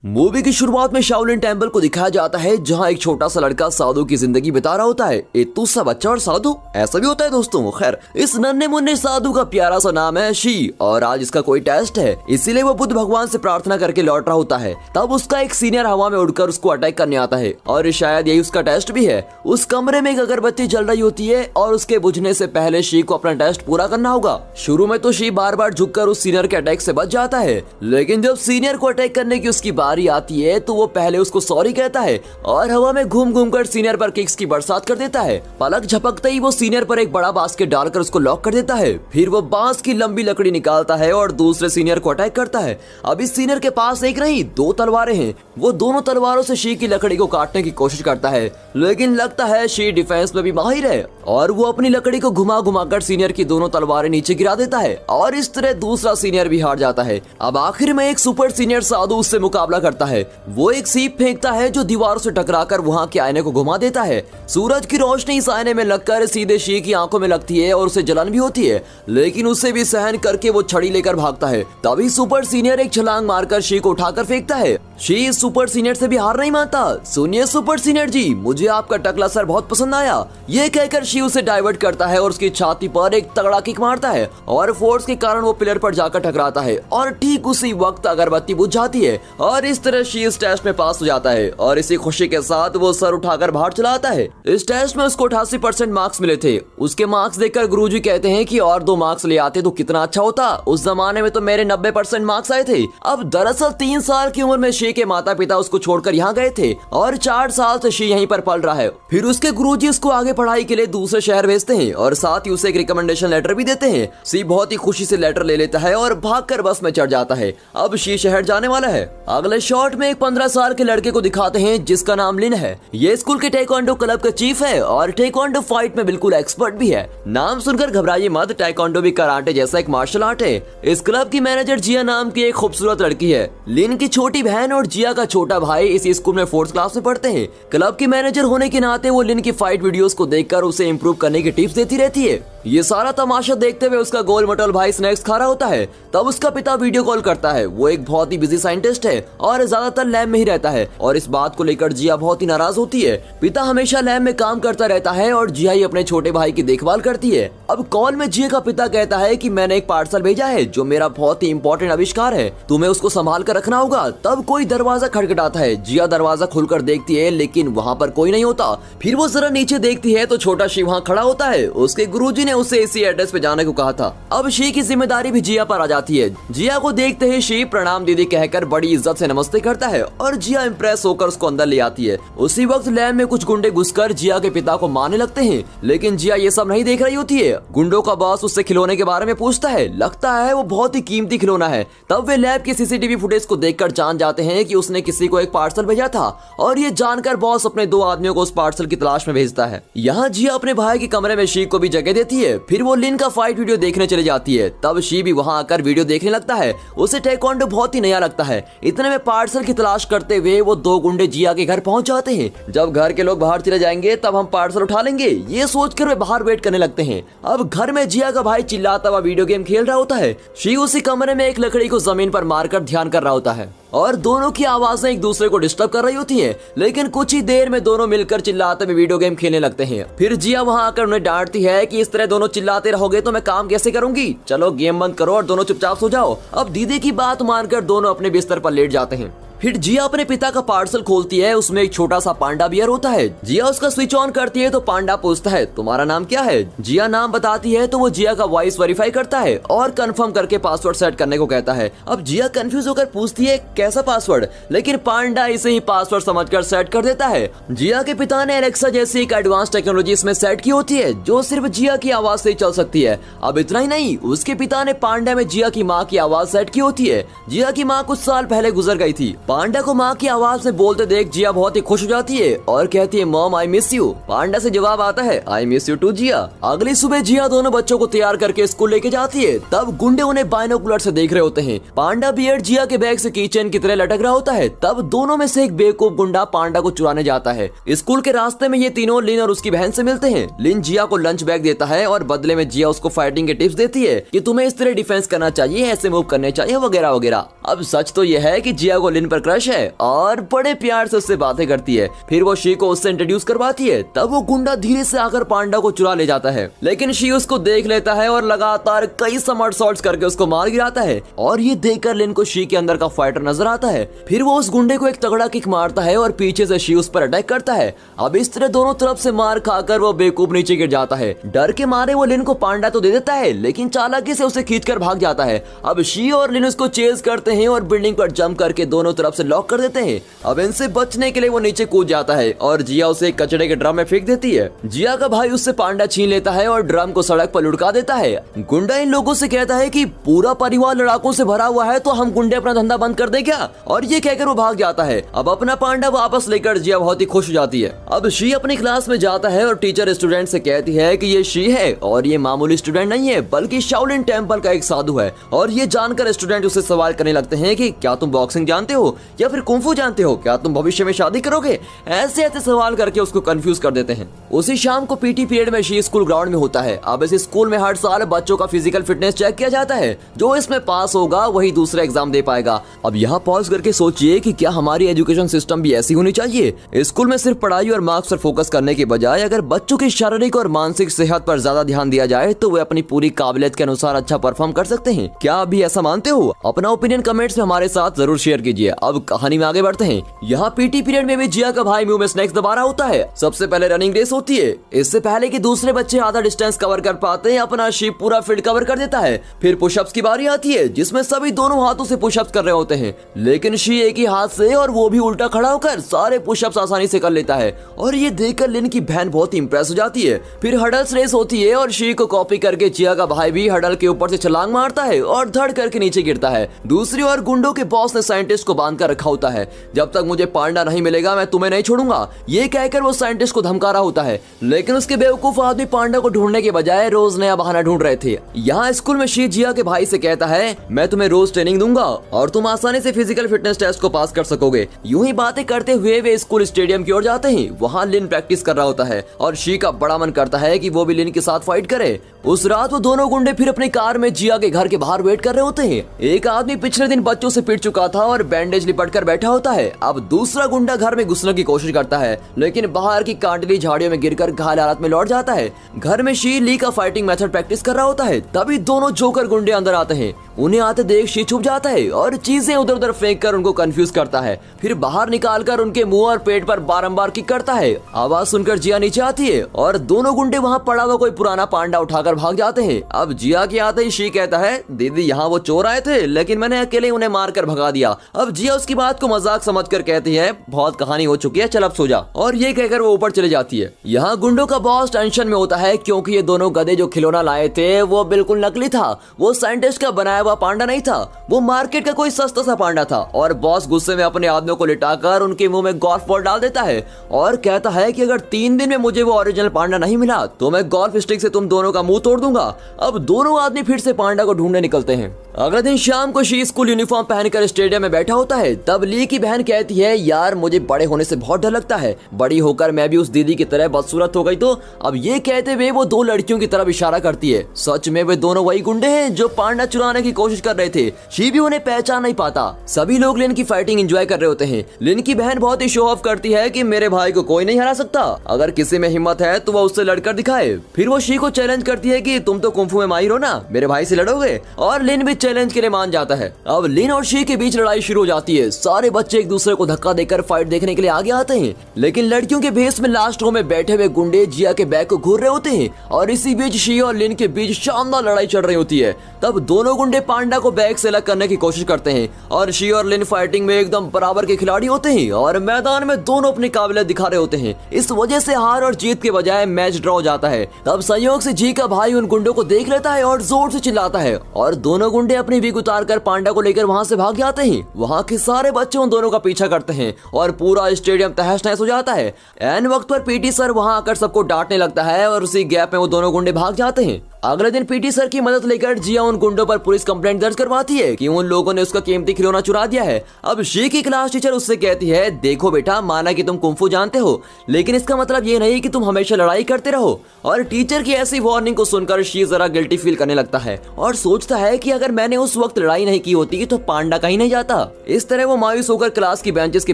Movie की शुरुआत में शाओलिन टेम्पल को दिखाया जाता है जहां एक छोटा सा लड़का साधु की जिंदगी बिता रहा होता है। इतू सा बच्चा और साधु, ऐसा भी होता है दोस्तों। खैर, इस नन्हे मुन्ने साधु का प्यारा सा नाम है शी और आज इसका कोई टेस्ट है, इसीलिए वो बुद्ध भगवान से प्रार्थना करके लौट रहा होता है। तब उसका एक सीनियर हवा में उड़कर उसको अटैक करने आता है और शायद यही उसका टेस्ट भी है। उस कमरे में एक अगरबत्ती जल रही होती है और उसके बुझने से पहले शी को अपना टेस्ट पूरा करना होगा। शुरू में तो शी बार बार झुककर उस सीनियर के अटैक से बच जाता है, लेकिन जब सीनियर को अटैक करने की उसकी बारी आती है तो वो पहले उसको सॉरी कहता है और हवा में घूम घूम कर सीनियर पर किक्स की बरसात कर देता है। पलक झपकते ही वो सीनियर पर एक बड़ा बास्केट डालकर उसको लॉक कर देता है। फिर वो बांस की लंबी लकड़ी निकालता है और दूसरे सीनियर को अटैक करता है। अब इस सीनियर के पास एक नहीं दो तलवारें हैं। वो दोनों तलवारों से शी की लकड़ी को काटने की कोशिश करता है, लेकिन लगता है शी डिफेंस में भी माहिर है और वो अपनी लकड़ी को घुमा घुमा कर सीनियर की दोनों तलवारें नीचे गिरा देता है और इस तरह दूसरा सीनियर भी हार जाता है। अब आखिर में एक सुपर सीनियर साधु उससे मुकाबला करता है। वो एक सीप फेंकता है जो दीवारों से टकराकर वहां के आईने को घुमा देता है। सूरज की रोशनी इस आईने में लगकर सीधे शी की आंखों में लगती है और उसे जलन भी होती है, लेकिन उसे भी सहन करके वो छड़ी लेकर भागता है। तभी सुपर सीनियर एक छलांग मारकर शी को उठाकर फेंकता है। शी सुपर सीनियर से भी हार नहीं मानता। सुनिए सुपर सीनियर जी, मुझे आपका टकला सर बहुत पसंद आया। ये कहकर शी उसे डाइवर्ट करता है और उसकी छाती पर एक तगड़ा किक मारता है और फोर्स के कारण वो पिलर पर जाकर टकराता है और ठीक उसी वक्त अगरबत्ती बुझ जाती है और इस तरह शी इस टेस्ट में पास हो जाता है और इसी खुशी के साथ वो सर उठाकर बाहर चला आता है। इस टेस्ट में उसको 88% मार्क्स मिले थे। उसके मार्क्स देखकर गुरुजी कहते हैं कि और 2 मार्क्स ले आते तो कितना अच्छा होता। उस जमाने में तो मेरे 90% मार्क्स आए थे। अब दरअसल 3 साल की उम्र में शी के माता पिता उसको छोड़कर यहाँ गए थे और 4 साल से शी यहीं पर पल रहा है। फिर उसके गुरुजी उसको आगे पढ़ाई के लिए दूसरे शहर भेजते हैं और साथ ही उसे एक रिकमेंडेशन लेटर भी देते हैं। शी बहुत ही खुशी से लेटर ले लेता है और भागकर बस में चढ़ जाता है। अब शी शहर जाने वाला है। अगले शॉट में एक 15 साल के लड़के को दिखाते हैं जिसका नाम लिन है। ये स्कूल के टेक्वांडो क्लब का चीफ है और टेक्वांडो फाइट में बिल्कुल एक्सपर्ट भी है। नाम सुनकर घबराइए मत, टेक्वांडो भी कराटे जैसा एक मार्शल आर्ट है। इस क्लब की मैनेजर जिया नाम की एक खूबसूरत लड़की है। लिन की छोटी बहन और जिया का छोटा भाई इस स्कूल में 4th क्लास में पढ़ते हैं। क्लब की मैनेजर होने के नाते वो लिन की फाइट वीडियोस को देखकर उसे इम्प्रूव करने की टिप्स देती रहती है। ये सारा तमाशा देखते हुए उसका गोल मटोल भाई स्नैक्स खा रहा होता है। तब उसका पिता वीडियो कॉल करता है। वो एक बहुत ही बिजी साइंटिस्ट है और ज्यादातर लैब में ही रहता है और इस बात को लेकर जिया बहुत ही नाराज होती है। पिता हमेशा लैब में काम करता रहता है और जिया ही अपने छोटे भाई की देखभाल करती है। अब कॉल में जिया का पिता कहता है कि मैंने एक पार्सल भेजा है जो मेरा बहुत ही इंपॉर्टेंट आविष्कार है, तुम्हें उसको संभाल कर रखना होगा। तब कोई दरवाजा खटखटाता है। जिया दरवाजा खुलकर देखती है लेकिन वहाँ पर कोई नहीं होता। फिर वो जरा नीचे देखती है तो छोटा शी वहाँ खड़ा होता है। उसके गुरुजी ने उसे इसी एड्रेस पे जाने को कहा था। अब शी की जिम्मेदारी भी जिया पर आ जाती है। जिया को देखते ही शी प्रणाम दीदी कहकर बड़ी इज्जत से नमस्ते करता है और जिया इंप्रेस होकर उसको अंदर ले आती है। उसी वक्त लैब में कुछ गुंडे घुसकर जिया के पिता को मारने लगते हैं, लेकिन जिया ये सब नहीं देख रही होती है। गुंडों का बॉस उससे खिलौने के बारे में पूछता है। लगता है वो बहुत ही कीमती खिलौना है। तब वे लैब की सीसीटीवी फुटेज को देखकर जान जाते हैं कि उसने किसी को एक पार्सल भेजा था और ये जानकर बॉस अपने 2 आदमियों को उस पार्सल की तलाश में भेजता है। यहाँ जिया अपने भाई के कमरे में शी को भी जगह देती है। फिर वो लिन का फाइट वीडियो देखने चली जाती है। तब शी भी वहाँ आकर वीडियो देखने लगता है। उसे टेक्वांडो बहुत ही नया लगता है। इतने में पार्सल की तलाश करते हुए वो 2 गुंडे जिया के घर पहुंच जाते हैं। जब घर के लोग बाहर चले जाएंगे तब हम पार्सल उठा लेंगे, ये सोचकर वे बाहर वेट करने लगते हैं। अब घर में जिया का भाई चिल्लाता हुआ वीडियो गेम खेल रहा होता है। शी उसी कमरे में एक लकड़ी को जमीन पर मारकर ध्यान कर रहा होता है और दोनों की आवाजें एक दूसरे को डिस्टर्ब कर रही होती हैं, लेकिन कुछ ही देर में दोनों मिलकर चिल्लाते हुए वीडियो गेम खेलने लगते हैं। फिर जिया वहां आकर उन्हें डांटती है कि इस तरह दोनों चिल्लाते रहोगे तो मैं काम कैसे करूंगी, चलो गेम बंद करो और दोनों चुपचाप सो जाओ। अब दीदी की बात मानकर दोनों अपने बिस्तर पर लेट जाते हैं। फिर जिया अपने पिता का पार्सल खोलती है। उसमें एक छोटा सा पांडा बियर होता है। जिया उसका स्विच ऑन करती है तो पांडा पूछता है तुम्हारा नाम क्या है। जिया नाम बताती है तो वो जिया का वॉइस वेरीफाई करता है और कंफर्म करके पासवर्ड सेट करने को कहता है। अब जिया कंफ्यूज होकर पूछती है कैसा पासवर्ड, लेकिन पांडा इसे ही पासवर्ड समझकर सेट कर देता है। जिया के पिता ने एलेक्सा जैसी एक एडवांस टेक्नोलॉजी इसमें सेट की होती है जो सिर्फ जिया की आवाज से ही चल सकती है। अब इतना ही नहीं, उसके पिता ने पांडा में जिया की माँ की आवाज सेट की होती है। जिया की माँ कुछ साल पहले गुजर गई थी। पांडा को माँ की आवाज में बोलते देख जिया बहुत ही खुश हो जाती है और कहती है मॉम आई मिस यू। पांडा से जवाब आता है आई मिस यू टू जिया। अगली सुबह जिया दोनों बच्चों को तैयार करके स्कूल लेके जाती है। तब गुंडे उन्हें बाइनोकुलर से देख रहे होते हैं। पांडा बियर्ड जिया के बैग से कीचेन की तरह लटक रहा होता है। तब दोनों में से एक बेवकूफ गुंडा पांडा को चुराने जाता है। स्कूल के रास्ते में ये तीनों लिन और उसकी बहन से मिलते हैं। लिन जिया को लंच बैग देता है और बदले में जिया उसको फाइटिंग के टिप्स देती है कि तुम्हें इस तरह डिफेंस करना चाहिए, ऐसे मूव करने चाहिए वगैरह वगैरह। अब सच तो यह है कि जिया को लिन पर पर क्रश है और बड़े प्यार से उससे बातें करती है। फिर वो शी को उससे इंट्रोड्यूस करवाती है। तब वो गुंडा धीरे से आकर पांडा को चुरा ले जाता है, लेकिन शी उसको देख लेता है और लगातार कई समरसॉल्ट्स करके उसको मार गिराता है। और ये देखकर लिन को शी के अंदर का फाइटर नजर आता है। फिर वो उस गुंडे को एक तगड़ा किक मारता है और पीछे से शी उस पर अटैक करता है। अब इस तरह दोनों तरफ से मार खाकर वो बेवकूफ नीचे गिर जाता है। डर के मारे वो लिन को पांडा तो दे देता है, लेकिन चालाकी से उसे खींचकर भाग जाता है। अब शी और लिन उसको चेज करते हैं और बिल्डिंग पर जंप करके दोनों तरफ से लॉक कर देते हैं। अब इनसे बचने के लिए वो नीचे कूद जाता है और जिया उसे कचड़े के ड्रम में फेंक देती है। जिया का भाई उससे पांडा छीन लेता है और ड्रम को सड़क पर लुढ़का देता है। गुंडा इन लोगों से कहता है कि पूरा परिवार लड़ाकों से भरा हुआ है, तो हम गुंडे अपना धंधा बंद कर दें क्या? और ये कहकर वो भाग जाता है। अब अपना पांडा वापस लेकर जिया बहुत ही खुश हो जाती है। अब शी अपनी क्लास में जाता है और टीचर स्टूडेंट से कहती है कि ये शी है और ये मामूली स्टूडेंट नहीं है, बल्कि शाओलिन टेम्पल का एक साधु है। और ये जानकर स्टूडेंट उससे सवाल करने लगते हैं कि क्या तुम बॉक्सिंग जानते हो या फिर कुंफू जानते हो? क्या तुम भविष्य में शादी करोगे? ऐसे ऐसे सवाल करके उसको कंफ्यूज कर देते हैं। उसी शाम को पीटी पीरियड में शी स्कूल ग्राउंड में होता है। अब इस स्कूल में हर साल बच्चों का फिजिकल फिटनेस चेक किया जाता है। जो इसमें पास होगा वही दूसरा एग्जाम दे पाएगा। अब यहाँ पॉज करके सोचिए कि क्या हमारी एजुकेशन सिस्टम भी ऐसी होनी चाहिए? स्कूल में सिर्फ पढ़ाई और मार्क्स पर फोकस करने के बजाय अगर बच्चों की शारीरिक और मानसिक सेहत पर ज्यादा ध्यान दिया जाए तो वे अपनी पूरी काबिलियत के अनुसार अच्छा परफॉर्म कर सकते हैं। क्या आप भी ऐसा मानते हो? अपना ओपिनियन कमेंट्स में हमारे साथ जरूर शेयर कीजिए। अब कहानी में आगे बढ़ते हैं। यहाँ पीटी पीरियड में भी जिया का भाई मुंह में स्नैक्स दबा रहा होता है। सबसे पहले रनिंग रेस होती है। इससे पहले कि दूसरे बच्चे आधा डिस्टेंस कवर कर पाते हैं, अपना शी पूरा फील्ड कवर कर देता है। फिर पुशअप्स की बारी आती है, जिसमें सभी दोनों हाथों से पुशअप्स कर रहे होते हैं, लेकिन शी एक ही हाथ से और वो भी उल्टा खड़ा होकर सारे पुशअप्स आसानी से कर लेता है। और ये देखकर लिन की बहन बहुत ही इंप्रेस हो जाती है। फिर हडल्स रेस होती है और शी को कॉपी करके जिया का भाई भी हडल के ऊपर से छलांग मारता है और धड़ करके नीचे गिरता है। दूसरी ओर गुंडों के बॉस ने साइंटिस्ट को बांध कर रखा होता है। जब तक मुझे पांडा नहीं मिलेगा मैं तुम्हें नहीं छोड़ूंगा, ये कहकर वो साइंटिस्ट को धमका रहा होता है। लेकिन उसके बेवकूफ आदमी पांडा को ढूंढने के बजाय रोज नया बहाना ढूंढ रहे थे। यहाँ स्कूल में शी जिया के भाई से कहता है, मैं तुम्हें रोज ट्रेनिंग दूंगा और तुम आसानी से फिजिकल फिटनेस टेस्ट को पास कर सकोगे। यूं ही बातें करते हुए वे स्कूल स्टेडियम की ओर जाते हैं। वहाँ लिन प्रैक्टिस कर रहा होता है और शी का बड़ा मन करता है कि वो भी लिन के साथ फाइट करे। उस रात वो दोनों गुंडे फिर अपनी कार में जिया के घर के बाहर वेट कर रहे होते हैं। एक आदमी पिछले दिन बच्चों से पिट चुका था और बैंडेज लिपट कर बैठा होता है। अब दूसरा गुंडा घर में घुसने की कोशिश करता है, लेकिन बाहर की कांटली झाड़ियों में गिरकर घायल हालत में लौट जाता है। घर में शी ली का फाइटिंग मेथड प्रैक्टिस कर रहा होता है। तभी दोनों जोकर गुंडे अंदर आते हैं। उन्हें आते देख शी छुप जाता है और चीजें उधर उधर फेंक कर उनको कंफ्यूज करता है। फिर बाहर निकालकर उनके मुंह और पेट पर बारंबार किक करता है। आवाज सुनकर जिया नीचे आती है और दोनों गुंडे वहाँ पड़ा हुआ कोई पुराना पांडा उठाकर भाग जाते हैं। अब जिया के आते ही शी कहता है, दीदी यहाँ वो चोर आए थे, लेकिन मैंने अकेले उन्हें मारकर भगा दिया। अब जिया उसकी बात को मजाक समझकर कहती है, बहुत कहानी हो चुकी है, चल अब सो जा। और ये कहकर वो ऊपर चले जाती है। यहाँ गुंडों का बॉस टेंशन में होता है, क्योंकि ये दोनों गधे जो खिलौना लाए थे वो बिल्कुल नकली था। वो साइंटिस्ट का बनाया हुआ पांडा नहीं था, वो मार्केट का कोई सस्ता सा पांडा था। और बॉस गुस्से में अपने आदमियों को लिटाकर उनके मुंह में गोल्फ बॉल डाल देता है और कहता है कि अगर 3 दिन में मुझे वो ओरिजिनल पांडा नहीं मिला तो मैं गोल्फ स्टिक से तुम दोनों का मुंह तोड़ दूंगा। अब दोनों आदमी फिर से पांडा को ढूंढने निकलते हैं। अगले दिन शाम को शी स्कूल यूनिफॉर्म पहनकर स्टेडियम में बैठा होता है। तब ली की बहन कहती है, यार मुझे बड़े होने से बहुत डर लगता है, बड़ी होकर मैं भी उस दीदी की तरह बदसूरत हो गई तो। अब ये कहते हुए वो 2 लड़कियों की तरफ इशारा करती है। सच में वे दोनों वही गुंडे हैं जो पांडा चुराने की कोशिश कर रहे थे। शी भी उन्हें पहचान नहीं पाता। सभी लोग लिन की फाइटिंग एंजॉय कर रहे होते हैं। लिन की बहन बहुत ही शो ऑफ करती है कि मेरे भाई को कोई नहीं हरा सकता, अगर किसी में हिम्मत है तो वो उससे लड़कर दिखाए। फिर वो शी को चैलेंज करती है कि तुम तो कुंफू में माहिर हो ना, मेरे भाई से लड़ोगे? और लिन भी चैलेंज के लिए मान जाता है। अब लिन और शी के बीच लड़ाई शुरू हो जाती है। सारे बच्चे एक दूसरे को धक्का देकर फाइट देखने के लिए आगे आते हैं, लेकिन लड़कियों के भेष में लास्ट रो में बैठे हुए गुंडे जिया के बैग को घूर रहे होते हैं। और इसी बीच शी और लिन के बीच शानदार लड़ाई चल रही होती है। तब दोनों गुंडे पांडा को बैग से अलग करने की कोशिश करते हैं और शी और लिन फाइटिंग में एकदम बराबर के खिलाड़ी होते हैं और मैदान में दोनों अपनी काबिलियत दिखा रहे होते हैं। इस वजह से हार और जीत के बजाय मैच ड्रॉ हो जाता है। तब संयोग से जी का भाई उन गुंडों को देख लेता है और जोर से चिल्लाता है और दोनों गुंडे अपनी विग उतार कर पांडा को लेकर वहां से भाग जाते हैं। वहां के सारे बच्चे उन दोनों का पीछा करते हैं और पूरा स्टेडियम तहस नहस हो जाता है। एन वक्त पर पीटी सर वहां आकर सबको डांटने लगता है और उसी गैप में वो दोनों गुंडे भाग जाते हैं। अगले दिन पीटी सर की मदद लेकर जिया उन गुंडों पर पुलिस कंप्लेंट दर्ज करवाती है कि उन लोगों ने उसका कीमती खिलौना चुरा दिया है। अब शी की क्लास टीचर उससे कहती है, देखो बेटा, माना कि तुम कुंफू जानते हो, लेकिन इसका मतलब ये नहीं कि तुम हमेशा लड़ाई करते रहो। और टीचर की ऐसी वार्निंग को सुनकर शी जरा गिल्टी फील करने लगता है और सोचता है कि अगर मैंने उस वक्त लड़ाई नहीं की होती तो पांडा कहीं नहीं जाता। इस तरह वो मायूस होकर क्लास की बेंचेस के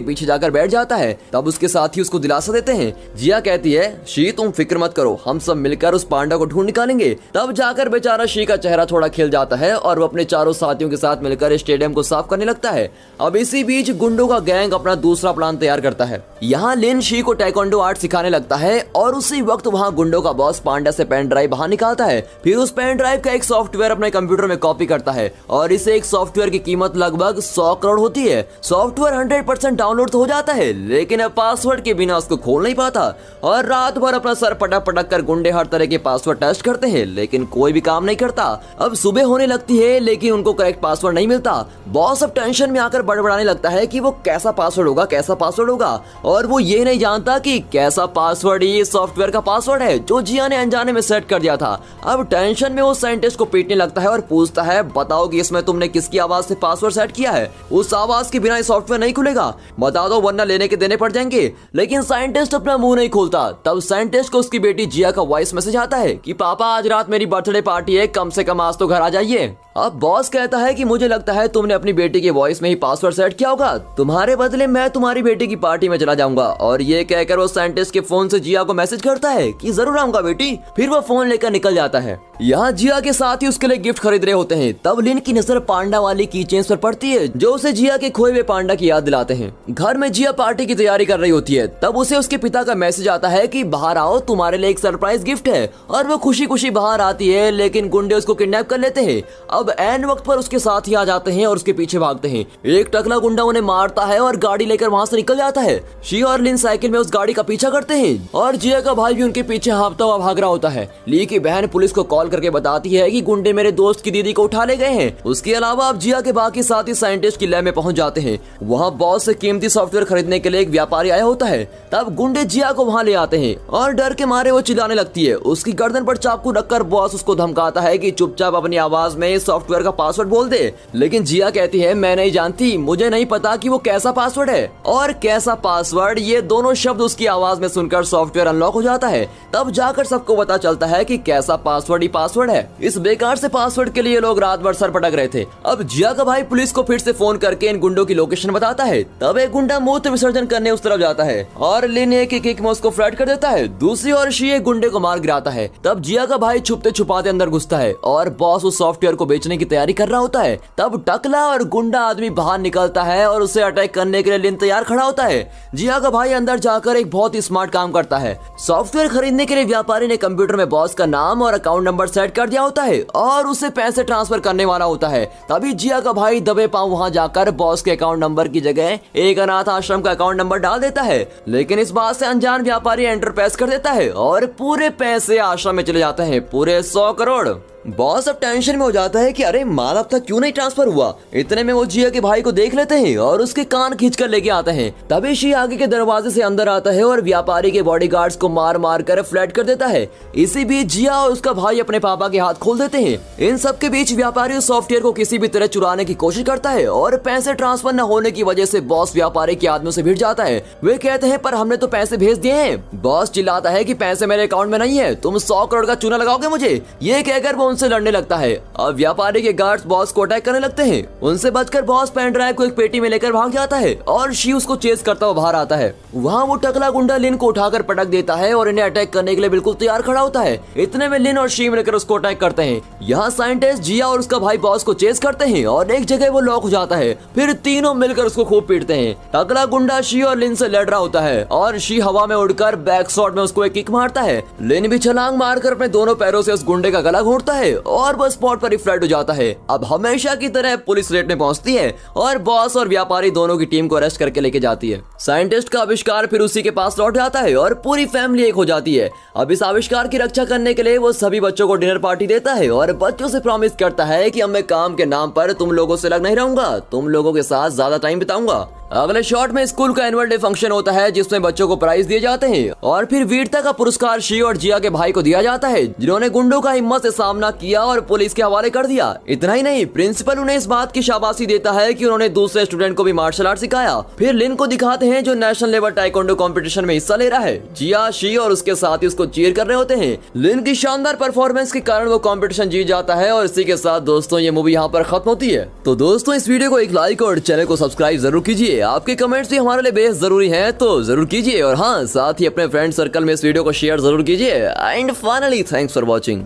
पीछे जाकर बैठ जाता है। तब उसके साथी उसको दिलासा देते हैं। जिया कहती है, शी तुम फिक्र मत करो, हम सब मिलकर उस पांडा को ढूंढ निकालेंगे। तब जाकर बेचारा शी का चेहरा थोड़ा खिल जाता है और वो अपने चारों साथियों के साथ मिलकर स्टेडियम को साफ करने लगता है। अब इसी बीच गुंडों का गैंग अपना दूसरा प्लान तैयार करता है। यहाँ लिन शी को टाइकोंडो आर्ट सिखाने लगता है और उसी वक्त वहाँ गुंडों का बॉस पांडा से पेन ड्राइव बाहर निकालता है। फिर उस पेन ड्राइव का एक सॉफ्टवेयर अपने कंप्यूटर में कॉपी करता है और इसे एक सॉफ्टवेयर की कीमत लगभग 100 करोड़ होती है। सॉफ्टवेयर 100% डाउनलोड तो हो जाता है, लेकिन अब पासवर्ड के बिना उसको खोल नहीं पाता और रात भर अपना सर पटक पटक कर गुंडे हर तरह के पासवर्ड टेस्ट करते हैं, लेकिन कोई भी काम नहीं करता। अब सुबह होने लगती है लेकिन उनको करेक्ट पासवर्ड नहीं मिलता। बॉस अब टेंशन में आकर बड़बड़ाने लगता है कि वो कैसा पासवर्ड होगा और वो ये नहीं जानता कि कैसा पासवर्ड ये सॉफ्टवेयर का पासवर्ड है जो जिया ने अनजाने में सेट कर दिया था। अब टेंशन में वो साइंटिस्ट को पीटने लगता है और पूछता है, बताओ कि इसमें तुमने किसकी आवाज से पासवर्ड सेट किया है? उस आवाज के बिना ये सॉफ्टवेयर नहीं खुलेगा, बता दो वरना लेने के देने पड़ जाएंगे। लेकिन साइंटिस्ट अपना मुंह नहीं खोलता। तब साइंटिस्ट को उसकी बेटी जिया का वॉइस मैसेज आता है कि पापा आज रात मेरी बर्थडे पार्टी है, कम से कम आज तो घर आ जाइए। अब बॉस कहता है कि मुझे लगता है तुमने अपनी बेटी के वॉइस में ही पासवर्ड सेट किया होगा, तुम्हारे बदले मैं तुम्हारी बेटी की पार्टी में चला जाऊंगा। और ये कहकर वो साइंटिस्ट के फोन से जिया को मैसेज करता है कि जरूर आऊंगा बेटी। फिर वो फोन लेकर निकल जाता है। यहाँ जिया के साथ ही उसके लिए गिफ्ट खरीद रहे होते हैं। तब लिन की नजर पांडा वाली की चेन्स पर पड़ती है जो उसे जिया के खोए हुए पांडा की याद दिलाते हैं। घर में जिया पार्टी की तैयारी कर रही होती है। तब उसे उसके पिता का मैसेज आता है कि बाहर आओ, तुम्हारे लिए एक सरप्राइज गिफ्ट है। और वो खुशी खुशी बाहर आती है, लेकिन गुंडे उसको किडनैप कर लेते हैं। अब एन वक्त पर उसके साथ ही आ जाते हैं और उसके पीछे भागते हैं। एक टकला गुंडा उन्हें मारता है और गाड़ी लेकर वहाँ से निकल जाता है। शी और लिन साइकिल में उस गाड़ी का पीछा करते हैं और जिया का भाई भी उनके पीछे हाँफता हुआ भाग रहा होता है। ली की बहन पुलिस को कॉल करके बताती है कि गुंडे मेरे दोस्त की दीदी को उठा ले गए हैं। उसके अलावा अब जिया के बाकी साथी साइंटिस्ट की लैब में पहुंच जाते हैं। वहाँ बॉस से कीमती सॉफ्टवेयर खरीदने के लिए एक व्यापारी आया होता है। तब गुंडे जिया को वहाँ ले आते हैं और डर के मारे वो चिल्लाने लगती है। उसकी गर्दन पर चाकू रखकर बॉस उसको धमकाता है कि चुपचाप अपनी आवाज में सॉफ्टवेयर का पासवर्ड बोल दे। लेकिन जिया कहती है, मैं नहीं जानती, मुझे नहीं पता कि वो कैसा पासवर्ड है और कैसा पासवर्ड, ये दोनों शब्द उसकी आवाज में सुनकर सॉफ्टवेयर अनलॉक हो जाता है। तब जाकर सबको पता चलता है कि कैसा पासवर्ड ही पासवर्ड है। इस बेकार से पासवर्ड के लिए लोग रात भर सर पटक रहे थे। अब जिया का भाई पुलिस को फिर से फोन करके इन गुंडों की लोकेशन बताता है। तब एक गुंडा मूत्र विसर्जन करने उस तरफ जाता है और लिन एक किक में उसको फ्लैट कर देता है। दूसरी ओर शी एक गुंडे को मार गिराता है। तब जिया का भाई छुपते छुपाते अंदर घुसता है और बॉस उस सॉफ्टवेयर को बेचने की तैयारी कर रहा होता है। तब टकला और गुंडा आदमी बाहर निकलता है और उसे अटैक करने के लिए लिन तैयार खड़ा होता है। जिया का भाई अंदर जाकर एक बहुत ही स्मार्ट काम करता है। सॉफ्टवेयर खरीदने के लिए व्यापारी ने कंप्यूटर में बॉस का नाम और अकाउंट नंबर सेट कर दिया होता है और उसे पैसे ट्रांसफर करने वाला होता है। तभी जिया का भाई दबे पांव वहां जाकर बॉस के अकाउंट नंबर की जगह एक अनाथ आश्रम का अकाउंट नंबर डाल देता है। लेकिन इस बात से अनजान व्यापारी एंटर प्रेस कर देता है और पूरे पैसे आश्रम में चले जाते हैं, पूरे 100 करोड़। बॉस अब टेंशन में हो जाता है कि अरे माल अब तक क्यों नहीं ट्रांसफर हुआ। इतने में वो जिया के भाई को देख लेते हैं और उसके कान खींचकर लेके आते हैं। तभी शी आगे के दरवाजे से अंदर आता है और व्यापारी के बॉडीगार्ड्स को मार मार कर फ्लैट कर देता है। इसी बीच जिया और उसका भाई अपने पापा के हाथ खोल देते हैं। इन सब के बीच व्यापारी उस सॉफ्टवेयर को किसी भी तरह चुराने की कोशिश करता है और पैसे ट्रांसफर न होने की वजह से बॉस व्यापारी के आदमियों से भिड़ जाता है। वे कहते हैं, पर हमने तो पैसे भेज दिए हैं। बॉस चिल्लाता है कि पैसे मेरे अकाउंट में नहीं है, तुम 100 करोड़ का चूना लगाओगे मुझे। ये कहकर वो उनसे लड़ने लगता है। अब व्यापारी के गार्ड्स बॉस को अटैक करने लगते हैं। उनसे बचकर बॉस पेन ड्राइव को एक पेटी में लेकर भाग जाता है और शी उसको चेस करता हुआ बाहर आता है। वहाँ वो टकला गुंडा लिन को उठाकर पटक देता है और इन्हें अटैक करने के लिए बिल्कुल तैयार खड़ा होता है। इतने में लिन और शी मिलकर उसको अटैक करते हैं। यहाँ साइंटिस्ट जिया और उसका भाई बॉस को चेस करते हैं और एक जगह वो लॉक हो जाता है। फिर तीनों मिलकर उसको खूब पीटते हैं। टकला गुंडा शी और लिन से लड़ रहा होता है और शी हवा में उड़कर बैक शॉट में उसको एक किक मारता है। लिन भी छलांग मारकर अपने दोनों पैरों से उस गुंडे का गला घोंटता है है और वो स्पॉट पर ही फ्लड हो जाता है। अब हमेशा की तरह पुलिस रेड में पहुंचती है और बॉस और व्यापारी दोनों की टीम को अरेस्ट करके लेके जाती है। साइंटिस्ट का आविष्कार फिर उसी के पास लौट जाता है और पूरी फैमिली एक हो जाती है। अब इस आविष्कार की रक्षा करने के लिए वो सभी बच्चों को डिनर पार्टी देता है और बच्चों से प्रॉमिस करता है कि अब मैं काम के नाम पर तुम लोगों से अलग नहीं रहूंगा, तुम लोगों के साथ ज्यादा टाइम बिताऊंगा। अगले शॉट में स्कूल का एनुअल डे फंक्शन होता है जिसमें बच्चों को प्राइज दिए जाते हैं और फिर वीरता का पुरस्कार शी और जिया के भाई को दिया जाता है जिन्होंने गुंडों का हिम्मत से सामना किया और पुलिस के हवाले कर दिया। इतना ही नहीं, प्रिंसिपल उन्हें इस बात की शाबाशी देता है कि उन्होंने दूसरे स्टूडेंट को भी मार्शल आर्ट सिखाया। फिर लिन को दिखाते हैं जो नेशनल लेवल टाइकोंडो कंपटीशन में हिस्सा ले रहा है। जिया, शी और उसके साथी उसको चीयर कर रहे होते हैं। लिन की शानदार परफॉर्मेंस के कारण वो कंपटीशन जीत जाता है और इसी के साथ दोस्तों ये मूवी यहाँ पर खत्म होती है। तो दोस्तों इस वीडियो को एक लाइक और चैनल को सब्सक्राइब जरूर कीजिए। आपके कमेंट्स हमारे लिए बेहद जरूरी है तो जरूर कीजिए और हाँ, साथ ही अपने फ्रेंड सर्कल में इस वीडियो को शेयर जरूर कीजिए। And finally thanks for watching.